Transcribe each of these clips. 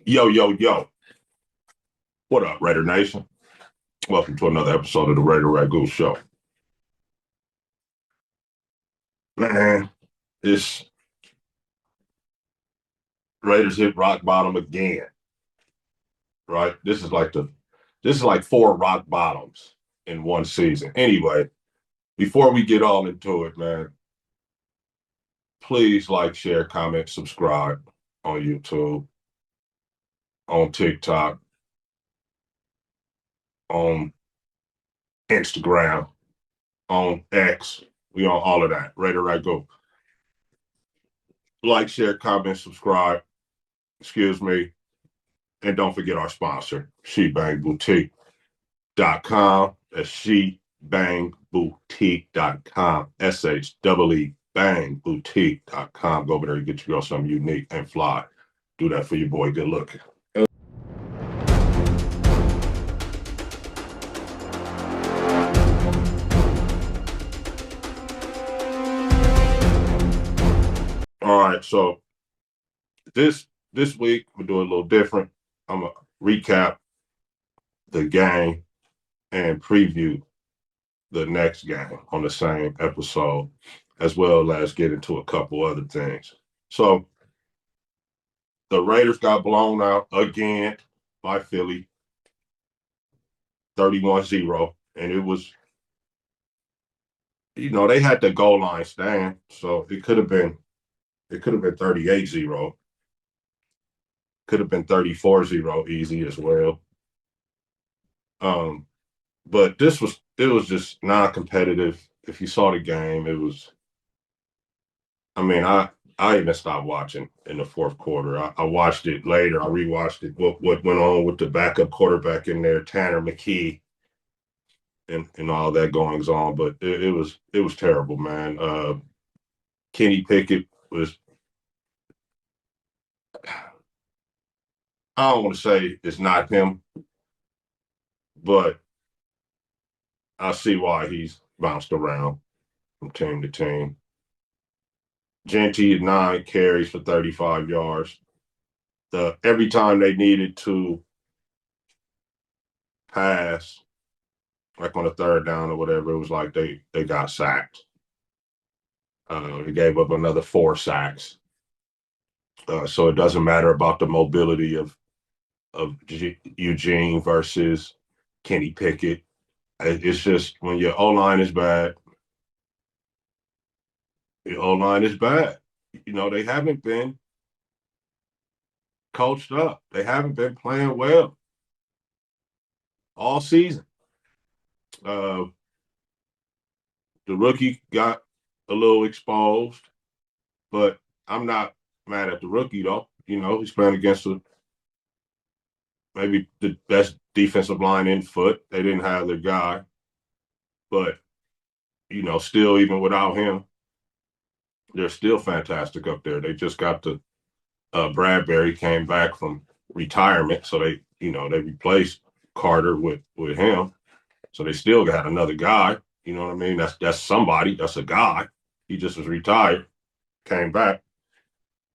Yo, yo, yo. What up, Raider Nation? Welcome to another episode of the Raider Ragu Show. Man, it's Raiders hit rock bottom again, right? This is like four rock bottoms in one season. Anyway, before we get all into it, man, please like, share, comment, subscribe on YouTube, on TikTok, on Instagram, on X. We on all of that. Raider Ragu. Like, share, comment, subscribe. Excuse me. And don't forget our sponsor, shebangboutique.com. That's shebangboutique.com. SHEE bangboutique.com. Go over there and get your girl something unique and fly. Do that for your boy. Good looking. All right, so this week we're doing a little different. I'm gonna recap the game and preview the next game on the same episode, as well as get into a couple other things. So the Raiders got blown out again by Philly, 31-0. And it was, they had the goal line stand, so it could have been 38-0. Could have been 34-0 easy as well. But it was just non-competitive. If you saw the game, it was, I even stopped watching in the fourth quarter. I watched it later. I rewatched it. What went on with the backup quarterback in there, Tanner McKee, and all that goings on. But it was terrible, man. Kenny Pickett was, I don't want to say it's not him, but I see why he's bounced around from team to team. Genty had 9 carries for 35 yards. Every time they needed to pass, like on a third down or whatever, it was like they got sacked. He gave up another 4 sacks. So it doesn't matter about the mobility of Eugene versus Kenny Pickett. It's just when your O-line is bad, your O-line is bad. They haven't been coached up. They haven't been playing well all season. The rookie got a little exposed, but I'm not mad at the rookie, though. He's playing against maybe the best defensive line in foot. They didn't have their guy, but, still, even without him, they're still fantastic up there. They just got Bradbury came back from retirement, so they replaced Carter with him. So they still got another guy. You know what I mean? That's somebody. That's a guy. He just was retired, came back.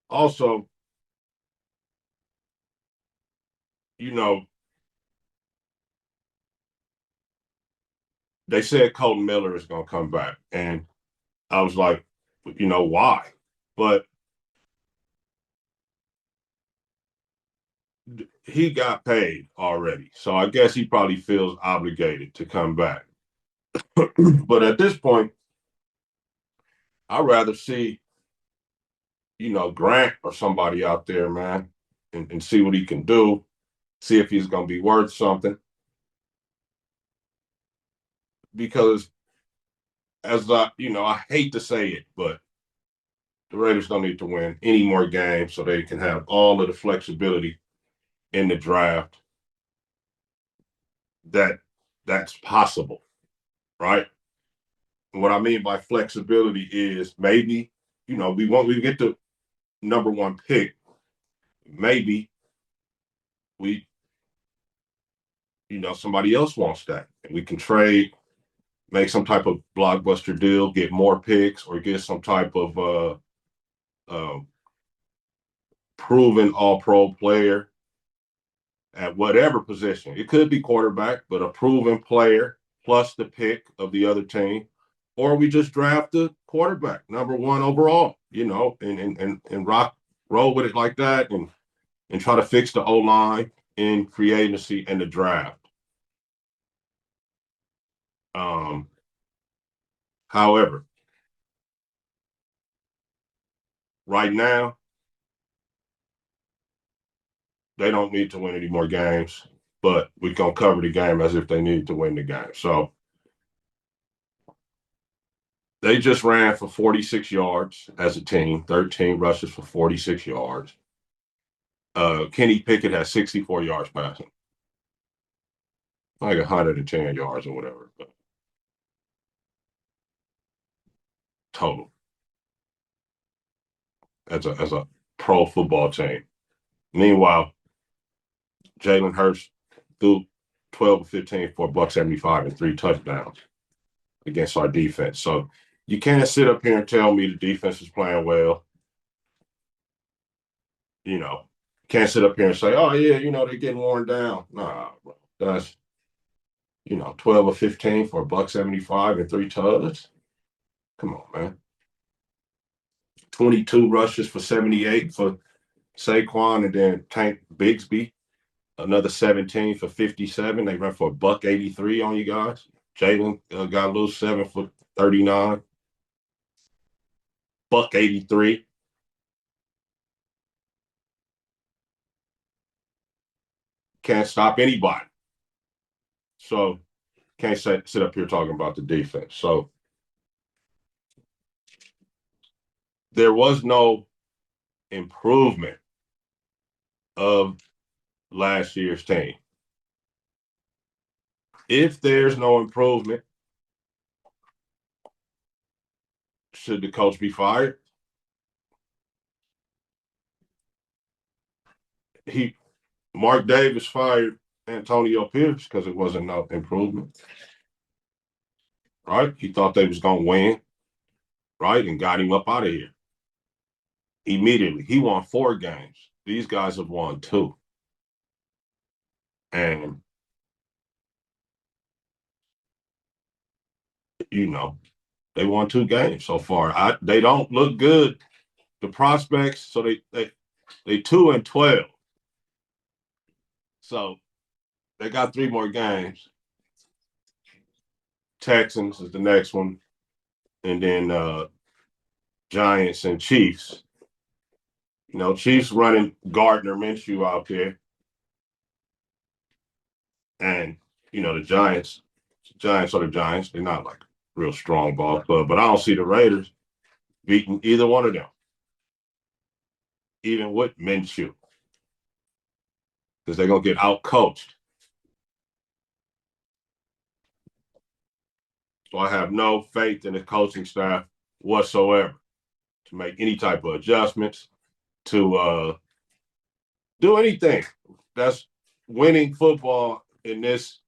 Also, they said Colton Miller is going to come back. And I was like, why? But he got paid already. So I guess he probably feels obligated to come back. But at this point, I'd rather see, Grant or somebody out there, man, and see what he can do, see if he's going to be worth something. Because I hate to say it, but the Raiders don't need to win any more games so they can have all of the flexibility in the draft that's possible, right? And what I mean by flexibility is maybe, we get the number 1 pick. Maybe somebody else wants that. And we can trade make some type of blockbuster deal, get more picks, or get some type of uh, proven all-pro player at whatever position. It could be quarterback, but a proven player plus the pick of the other team, or we just draft the quarterback, number one overall, and roll with it like that, and try to fix the O line in free agency and the draft. Um, However, right now they don't need to win any more games, but we're gonna cover the game as if they need to win the game. So they just ran for 46 yards as a team, 13 rushes for 46 yards. Kenny Pickett has 64 yards passing, like 110 yards or whatever, but total as a pro football team. Meanwhile, Jalen Hurts threw 12 or 15 for $175 and 3 touchdowns against our defense. So you can't sit up here and tell me the defense is playing well. You know, can't sit up here and say, oh, yeah, they're getting worn down. Nah, bro. That's, 12 or 15 for $175 and 3 touchdowns. Come on, man. 22 rushes for 78 for Saquon, and then Tank Bigsby, another 17 for 57. They ran for $183 on you guys. Jalen got a little 7 for 39. $183. Can't stop anybody. So can't sit up here talking about the defense. So there was no improvement of last year's team. If there's no improvement, should the coach be fired? Mark Davis fired Antonio Pierce because it wasn't no improvement. Right? He thought they was gonna win, right? And got him up out of here. Immediately. He won 4 games. These guys have won 2. And they won 2 games so far. They don't look good. The prospects, so they 2-12. So they got 3 more games. Texans is the next one, and then Giants and Chiefs. Chiefs running Gardner Minshew out there, and the Giants are the Giants. They're not like real strong ball club, but I don't see the Raiders beating either one of them, even with Minshew, because they're gonna get out coached. So I have no faith in the coaching staff whatsoever to make any type of adjustments, to do anything that's winning football in this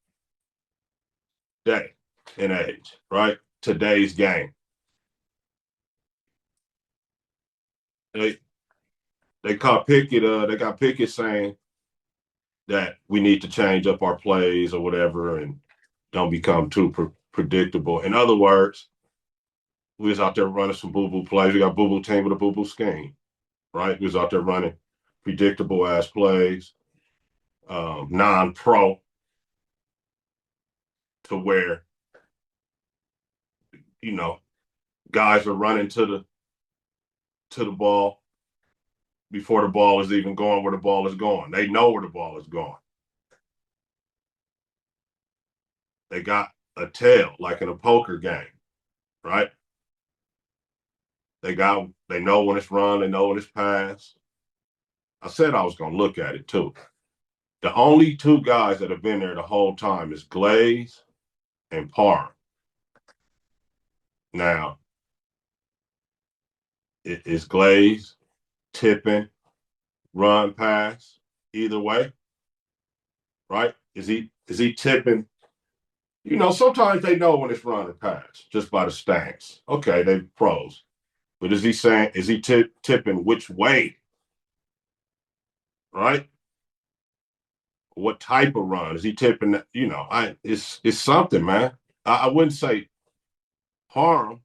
day and age, right? Today's game. They they caught Pickett. They got Pickett saying that we need to change up our plays or whatever, and don't become too predictable. In other words, we was out there running some boo-boo plays. We got boo-boo team with a boo-boo scheme, right? We was out there running predictable ass plays, non-pro, to where guys are running to the ball before the ball is even going where the ball is going. They know where the ball is going. They got a tail like in a poker game, right? They know when it's run, they know when it's passed. I said I was gonna look at it too. The only 2 guys that have been there the whole time is Glaze and Parham. Now, is Glaze tipping, run, pass, either way, right? Is he tipping Sometimes they know when it's run or pass just by the stance. Okay, they pros. But is he tipping which way, right? What type of run? Is he tipping, it's something, man. I wouldn't say harm.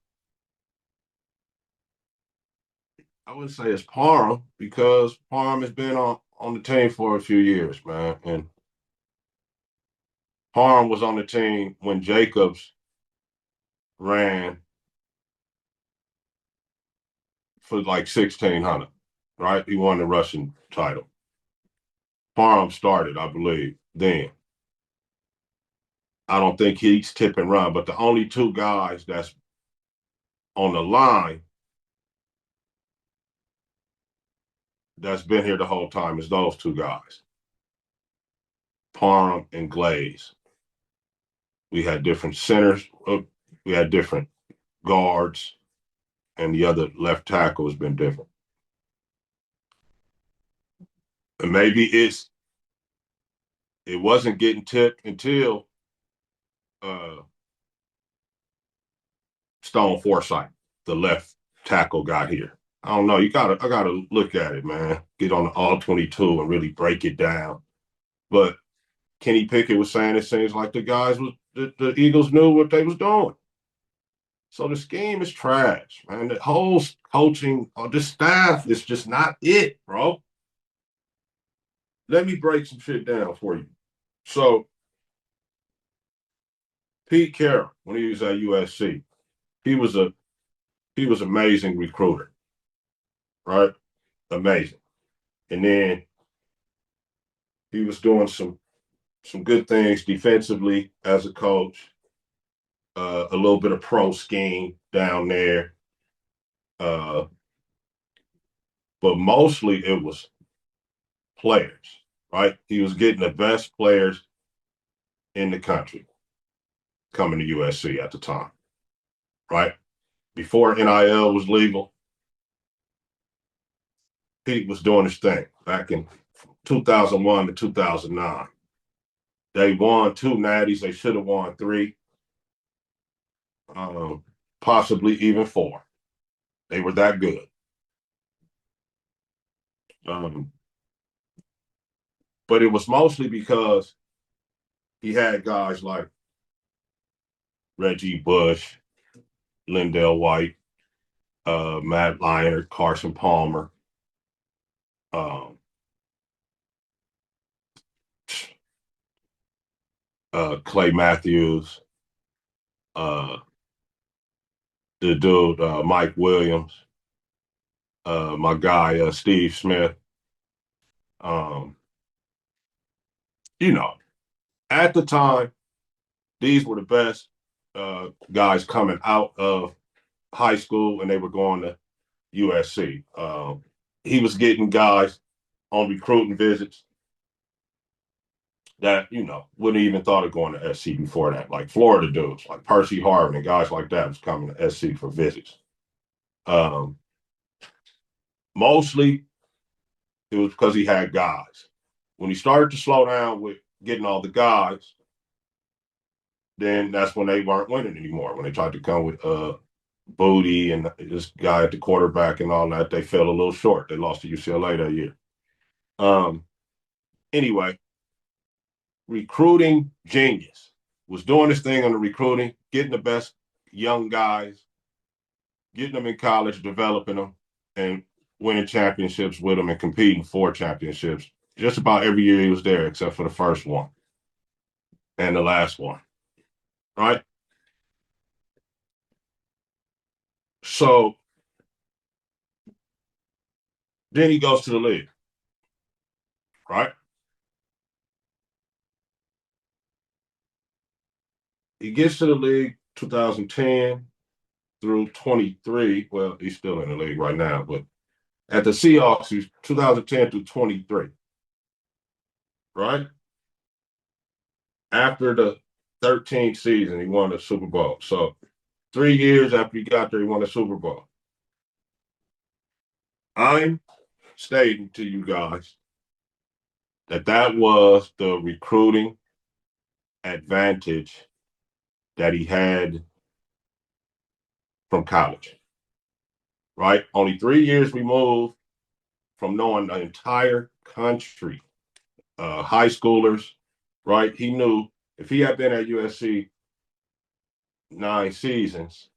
I wouldn't say it's Parham because Parham has been on the team for a few years, man. And Parham was on the team when Jacobs ran for like 1,600, right? He won the rushing title. Parham started, I believe, then. I don't think he's tip and run, but the only two guys that's on the line that's been here the whole time is those two guys, Parham and Glaze. We had different centers, we had different guards, and the other left tackle has been different. And maybe it wasn't getting tipped until uh, Stone Forsythe, the left tackle, got here. I don't know. I gotta look at it, man. Get on the all 22 and really break it down. But Kenny Pickett was saying it seems like the Eagles knew what they was doing. So the scheme is trash, man. The whole coaching, this staff is just not it, bro. Let me break some shit down for you. So Pete Carroll, when he was at USC, he was a he was amazing recruiter, right? Amazing. And then he was doing some good things defensively as a coach, a little bit of pro scheme down there. Uh, but mostly it was players, right? He was getting the best players in the country coming to USC at the time, right? Before NIL was legal, Pete was doing his thing back in 2001 to 2009. They won two natties. They should have won three, um, possibly even four. They were that good. Um, but it was mostly because he had guys like Reggie Bush, Lindell White, Matt Leinart, Carson Palmer, um, Clay Matthews, uh, the dude Mike Williams, my guy Steve Smith. Um, you know, at the time, these were the best guys coming out of high school, and they were going to USC. He was getting guys on recruiting visits that wouldn't even thought of going to SC before that, like Florida dudes, like Percy Harvin and guys like that was coming to SC for visits. Um, Mostly it was because he had guys. When he started to slow down with getting all the guys, then that's when they weren't winning anymore. When they tried to come with Booty and this guy at the quarterback and all that, they fell a little short. They lost to UCLA that year. Um, anyway, recruiting genius was doing this thing on the recruiting, getting the best young guys, getting them in college, developing them, and winning championships with them and competing for championships. Just about every year he was there, except for the first one and the last one, right? So then he goes to the league, right? He gets to the league 2010 through 23. Well, he's still in the league right now, but at the Seahawks, he's 2010 through 23, right? After the 13th season, he won the Super Bowl. So 3 years after he got there, he won the Super Bowl. I'm stating to you guys that was the recruiting advantage that he had from college, right? Only 3 years removed from knowing the entire country, high schoolers, right? He knew if he had been at USC 9 seasons,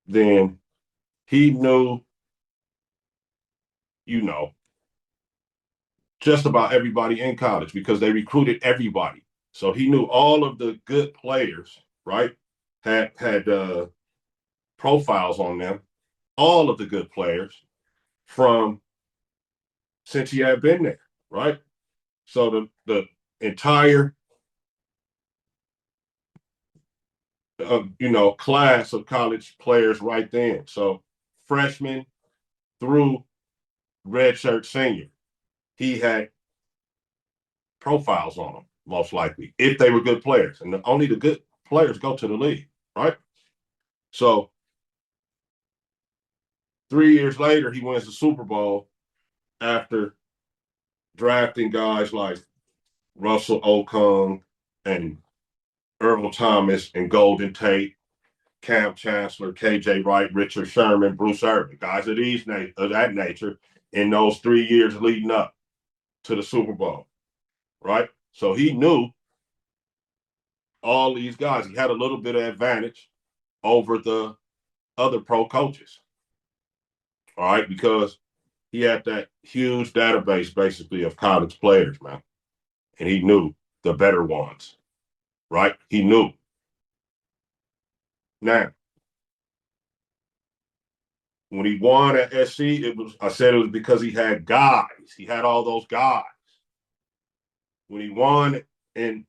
then he knew, you know, just about everybody in college because they recruited everybody. So he knew all of the good players, right? Had profiles on them, all of the good players from since he had been there, right? So the entire class of college players right then. So freshman through redshirt senior, he had profiles on them, most likely, if they were good players. And only the good players go to the league, right? So 3 years later, he wins the Super Bowl after drafting guys like Russell Okung and Earl Thomas and Golden Tate, Cam Chancellor, KJ Wright, Richard Sherman, Bruce Irvin, guys of that nature in those 3 years leading up to the Super Bowl, right? So he knew all these guys. He had a little bit of advantage over the other pro coaches, all right, because he had that huge database basically of college players, man. And he knew the better ones, right? He knew. Now, when he won at SC, I said it was because he had guys. He had all those guys. When he won in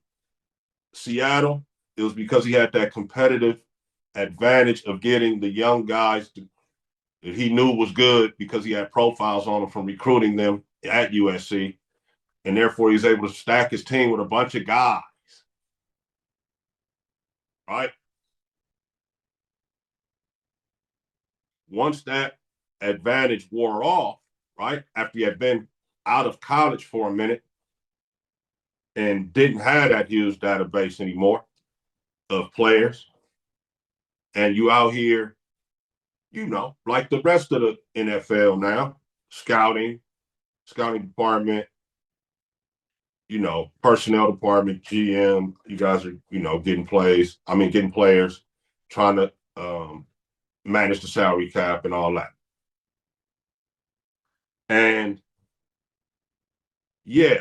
Seattle, it was because he had that competitive advantage of getting the young guys that he knew was good because he had profiles on them from recruiting them at USC. And therefore, he's able to stack his team with a bunch of guys, right? Once that advantage wore off, right, after he had been out of college for a minute and didn't have that huge database anymore of players, and you out here, like the rest of the NFL now, scouting department, personnel department, GM, you guys are, getting players, trying to manage the salary cap and all that. And yeah,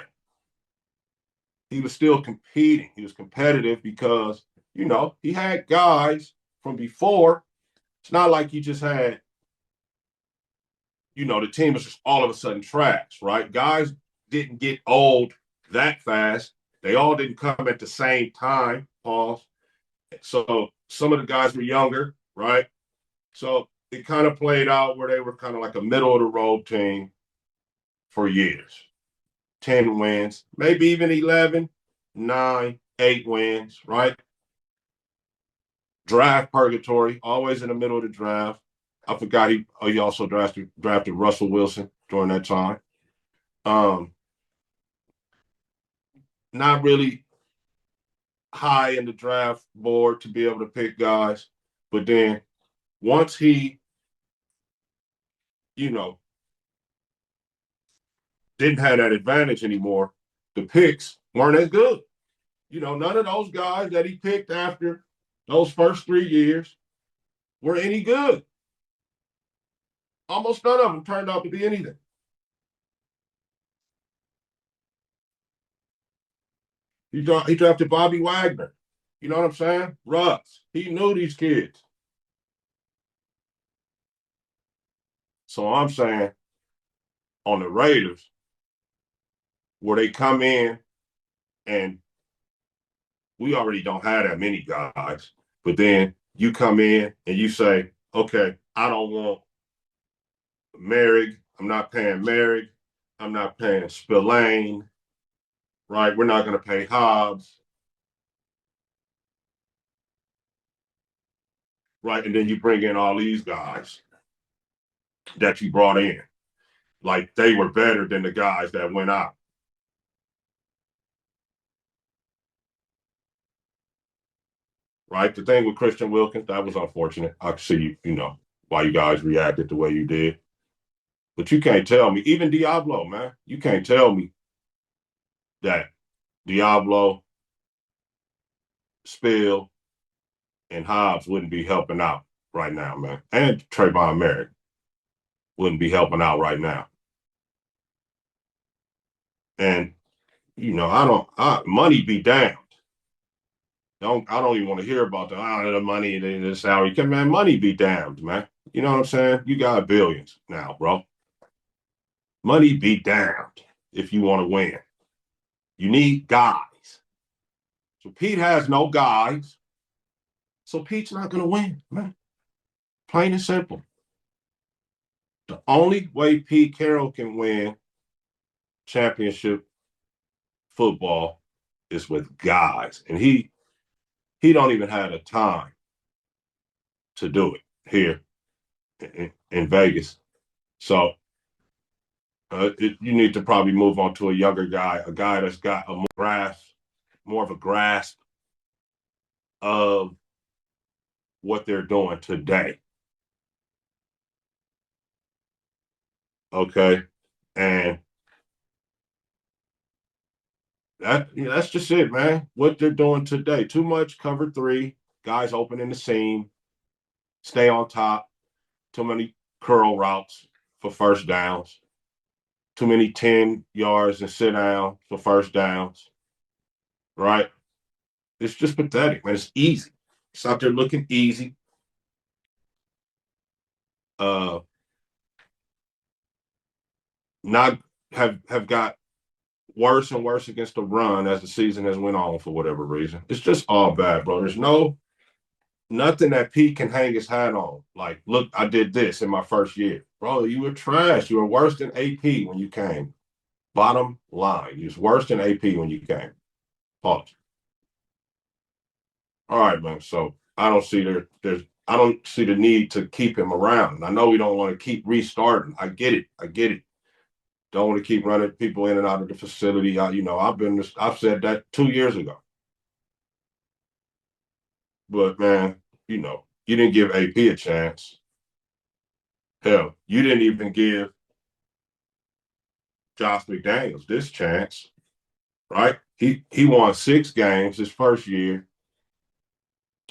he was still competing. He was competitive because, he had guys from before. It's not like he just had, the team was just all of a sudden trash, right? Guys didn't get old that fast. They all didn't come at the same time, Paul. So some of the guys were younger, right? So it kind of played out where they were kind of like a middle of the road team for years. 10 wins, maybe even 11, 9, 8 wins, right? Draft purgatory, always in the middle of the draft. I forgot he also drafted Russell Wilson during that time. Not really high in the draft board to be able to pick guys. But then once he, you know, didn't have that advantage anymore, the picks weren't as good. None of those guys that he picked after those first 3 years were any good. Almost none of them turned out to be anything. He drafted Bobby Wagner. You know what I'm saying? Russ. He knew these kids. So I'm saying on the Raiders, where they come in and we already don't have that many guys, but then you come in and you say, okay, I don't want Merrick. I'm not paying Merrick. I'm not paying Spillane, right? We're not going to pay Hobbs, right? And then you bring in all these guys that you brought in. Like they were better than the guys that went out. right? The thing with Christian Wilkins, that was unfortunate. I see, why you guys reacted the way you did. But you can't tell me, even Diablo, man, you can't tell me that Diablo, Spill, and Hobbs wouldn't be helping out right now, man. And Trayvon Merrick wouldn't be helping out right now. And, money be damned. I don't even want to hear about the money, the salary. Man, money be damned, man. You know what I'm saying? You got billions now, bro. Money be damned if you want to win. You need guys. So Pete has no guys. So Pete's not going to win, man. Plain and simple. The only way Pete Carroll can win championship football is with guys. And he don't even have the time to do it here in Vegas. So you need to probably move on to a younger guy, a guy that's got more of a grasp of what they're doing today. Okay, and that's just it, man. What they're doing today. Too much cover three, guys opening the seam, stay on top. Too many curl routes for first downs. Too many 10 yards and sit down for first downs. Right? It's just pathetic, man. It's easy. It's out there looking easy. Uh, not have got worse and worse against the run as the season has went on for whatever reason. It's just all bad, bro. There's nothing that Pete can hang his hat on. Like, look, I did this in my first year. Bro, you were trash. You were worse than AP when you came. Bottom line, you was worse than AP when you came. Pause. All right, man. So I don't see the need to keep him around. I know we don't want to keep restarting. I get it. Don't want to keep running people in and out of the facility. I've said that 2 years ago. But man, you didn't give AP a chance. Hell, you didn't even give Josh McDaniels this chance, right? He won 6 games his first year,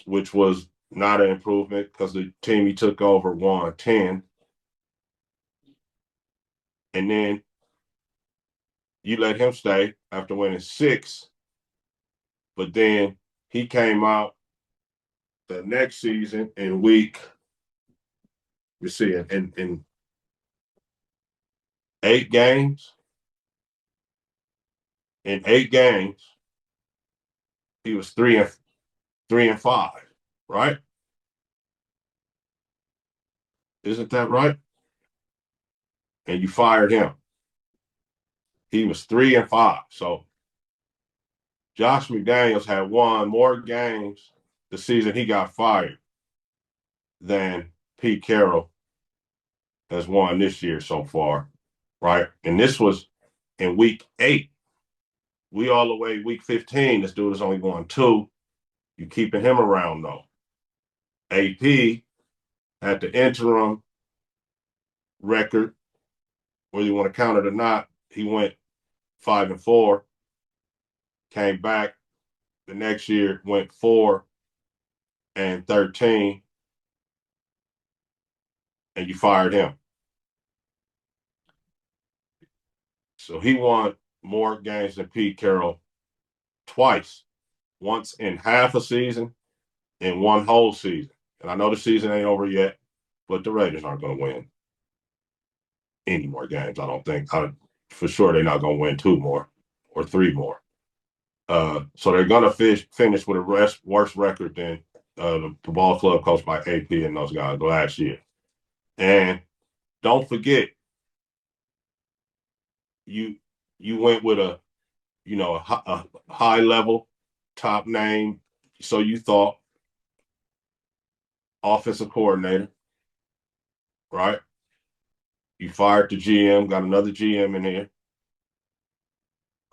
which was not an improvement because the team he took over won 10. And then you let him stay after winning 6. But then he came out the next season in in 8 games. In 8 games, he was 3-5, right? Isn't that right? And you fired him. He was 3-5. So Josh McDaniels had won more games the season he got fired than Pete Carroll has won this year so far, right? And this was in week 8. We all the way week 15. This dude is only going 2. You keeping him around though. AP had the interim record, whether you want to count it or not. He went 5-4, came back the next year, went 4-13, and you fired him. So he won more games than Pete Carroll twice, once in half a season and one whole season. And I know the season ain't over yet, but the Raiders aren't going to win any more games, I don't think. For sure, they're not going to win 2 more or 3 more. So they're going to finish with a worse record than the ball club coached by AP and those guys last year. And don't forget, you went with a high level top name, so you thought, offensive coordinator, right? You fired the GM, got another GM in there,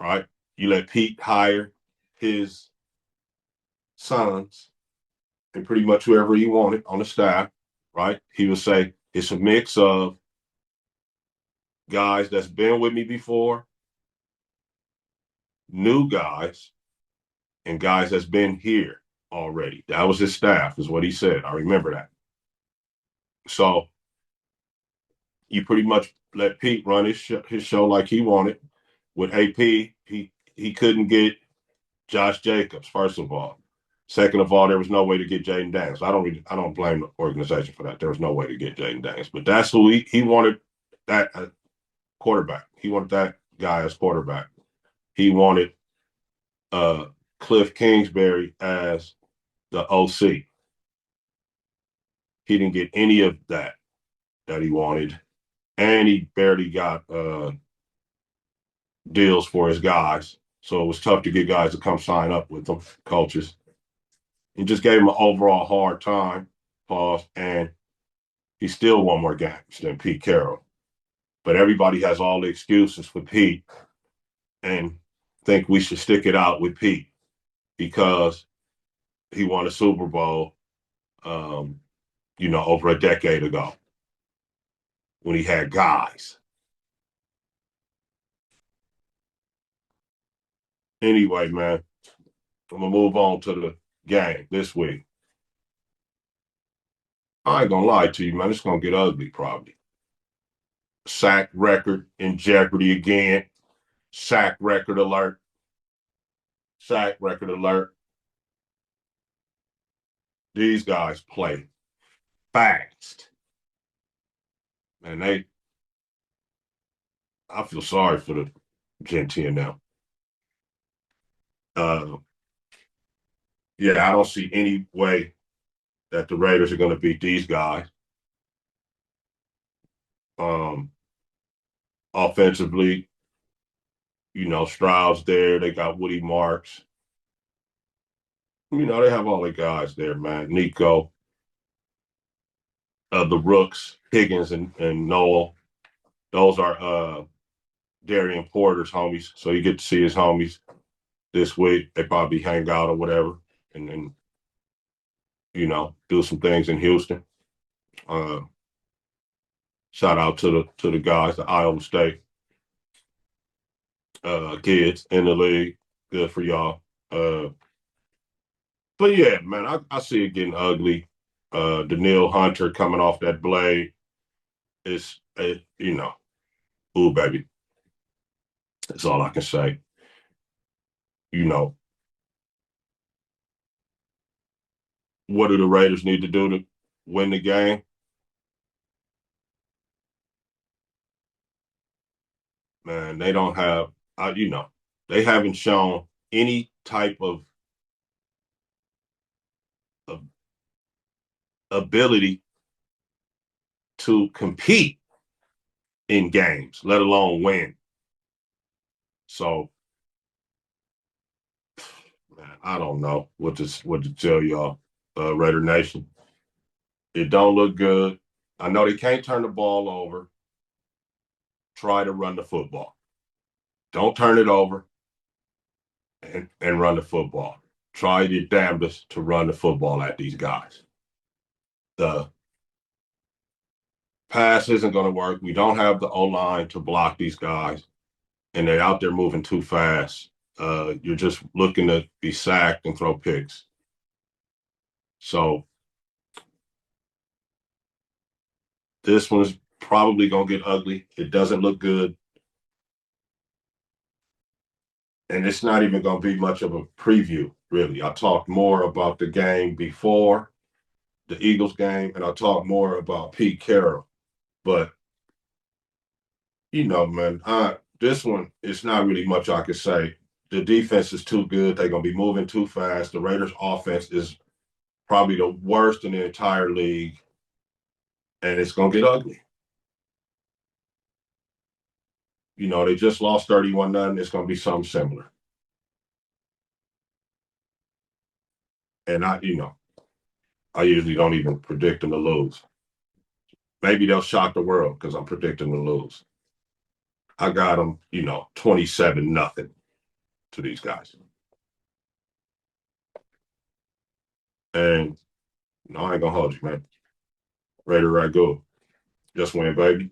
right? You let Pete hire his sons, and pretty much whoever he wanted on the staff, right? He would say it's a mix of guys that's been with me before, new guys, and guys that's been here already. That was his staff, is what he said. I remember that. So you pretty much let Pete run his show like he wanted. With AP, he couldn't get Josh Jacobs, first of all. Second of all, there was no way to get Jaden Daniels. I don't blame the organization for that. There was no way to get Jaden Daniels. But that's who he wanted, that quarterback. He wanted that guy as quarterback. He wanted uh, Cliff Kingsbury as the OC. He didn't get any of that he wanted. And he barely got deals for his guys. So it was tough to get guys to come sign up with them, coaches. He just gave him an overall hard time, pause, and he still won more games than Pete Carroll. But everybody has all the excuses for Pete and think we should stick it out with Pete because he won a Super Bowl, over a decade ago when he had guys. Anyway, man, I'm going to move on to the game this week. I ain't going to lie to you, man. It's going to get ugly probably. Sack record in jeopardy again. Sack record alert. Sack record alert. These guys play fast. And I feel sorry for the Gentile now. Yeah, I don't see any way that the Raiders are going to beat these guys. Offensively, Stroud's there. They got Woody Marks. They have all the guys there, man. Nico, the Rooks, Higgins, and Noel. Those are Darian Porter's homies. So you get to see his homies this week. They probably hang out or whatever, and then do some things in Houston. Shout out to the guys, the Iowa State kids in the league. Good for y'all. But yeah, man, I see it getting ugly. Daniil Hunter coming off that blade is, ooh, baby. That's all I can say. What do the Raiders need to do to win the game? Man, they don't have, they haven't shown any type of ability to compete in games, let alone win. So, man, I don't know what to tell y'all, Raider Nation. It don't look good. I know they can't turn the ball over. Try to run the football. Don't turn it over and run the football. Try your damnedest to run the football at these guys. The pass isn't going to work. We don't have the O-line to block these guys, and they're out there moving too fast. You're just looking to be sacked and throw picks. So this one's probably going to get ugly. It doesn't look good. And it's not even going to be much of a preview, really. I talked more about the game before the Eagles game, and I talked more about Pete Carroll. But, man, this one, it's not really much I can say. The defense is too good. They're going to be moving too fast. The Raiders' offense is probably the worst in the entire league, and it's going to get ugly. They just lost 31-0. It's going to be something similar. And I usually don't even predict them to lose. Maybe they'll shock the world because I'm predicting to lose. I got them, 27-0 to these guys. And No, I ain't gonna hold you, man. Ready to Ragu. Just win, baby.